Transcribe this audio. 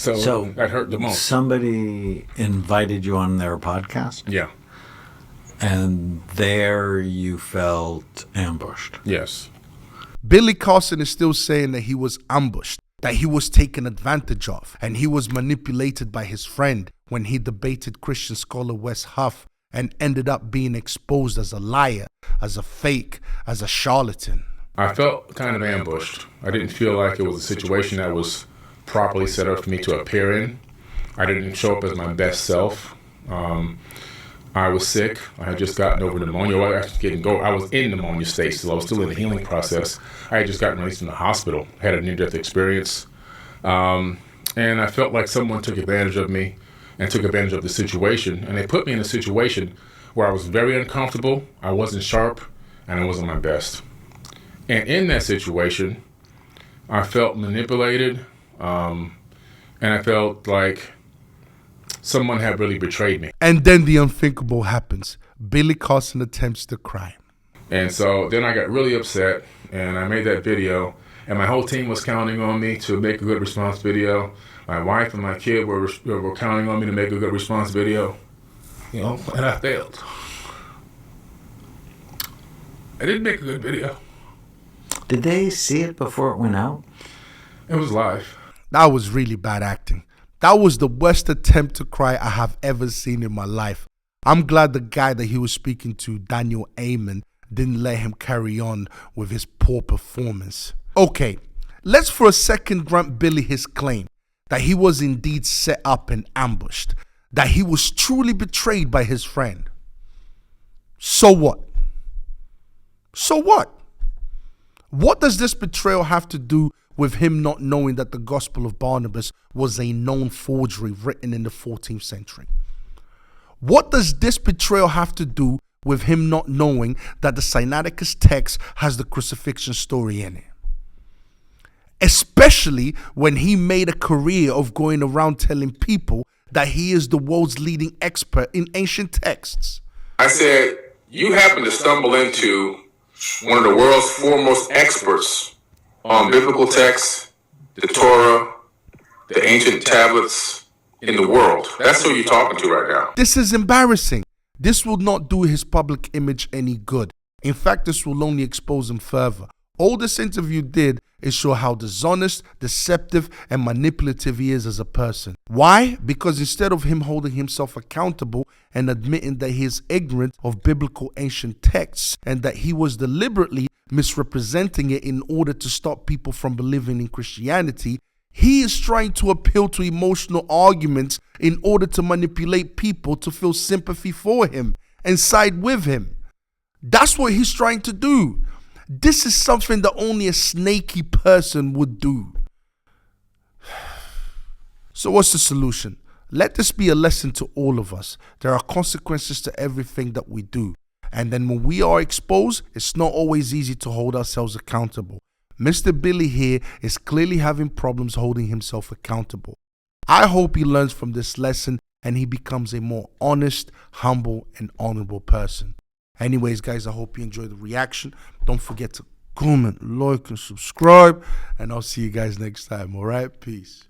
So that hurt the most. Somebody invited you on their podcast? Yeah. And there you felt ambushed? Yes. Billy Carson is still saying that he was ambushed, that he was taken advantage of, and he was manipulated by his friend when he debated Christian scholar Wes Huff and ended up being exposed as a liar, as a fake, as a charlatan. I felt kind of ambushed. I didn't feel like it was a situation that was properly set up for me to appear in. I didn't show up as my best self. I was sick. I had just gotten over pneumonia. I was in pneumonia stage, so I was still in the healing process. I had just gotten released from the hospital, had a near-death experience. And I felt like someone took advantage of me and took advantage of the situation. And they put me in a situation where I was very uncomfortable, I wasn't sharp, and I wasn't my best. And in that situation, I felt manipulated, and I felt like someone had really betrayed me. And then the unthinkable happens. Billy Carson attempts to cry. And so then I got really upset, and I made that video, and my whole team was counting on me to make a good response video. My wife and my kid were counting on me to make a good response video, and I failed. I didn't make a good video. Did they see it before it went out? It was live. That was really bad acting. That was the worst attempt to cry I have ever seen in my life. I'm glad the guy that he was speaking to, Daniel Amen, didn't let him carry on with his poor performance. Okay, let's for a second grant Billy his claim that he was indeed set up and ambushed, that he was truly betrayed by his friend. So what? So what? What does this betrayal have to do with him not knowing that the Gospel of Barnabas was a known forgery written in the 14th century? What does this betrayal have to do with him not knowing that the Sinaiticus text has the crucifixion story in it? Especially when he made a career of going around telling people that he is the world's leading expert in ancient texts. I said, you happen to stumble into one of the world's foremost experts on biblical texts, the Torah, the ancient tablets in the world. That's who you're talking to right now. This is embarrassing. This will not do his public image any good. In fact, this will only expose him further. All this interview did is show how dishonest, deceptive, and manipulative he is as a person. Why? Because instead of him holding himself accountable and admitting that he is ignorant of biblical ancient texts and that he was deliberately misrepresenting it in order to stop people from believing in Christianity, he is trying to appeal to emotional arguments in order to manipulate people to feel sympathy for him and side with him. That's what he's trying to do. This is something that only a snaky person would do. So what's the solution? Let this be a lesson to all of us. There are consequences to everything that we do. And then when we are exposed, it's not always easy to hold ourselves accountable. Mr. Billy here is clearly having problems holding himself accountable. I hope he learns from this lesson and he becomes a more honest, humble, and honorable person. Anyways, guys, I hope you enjoyed the reaction. Don't forget to comment, like, and subscribe. And I'll see you guys next time, all right? Peace.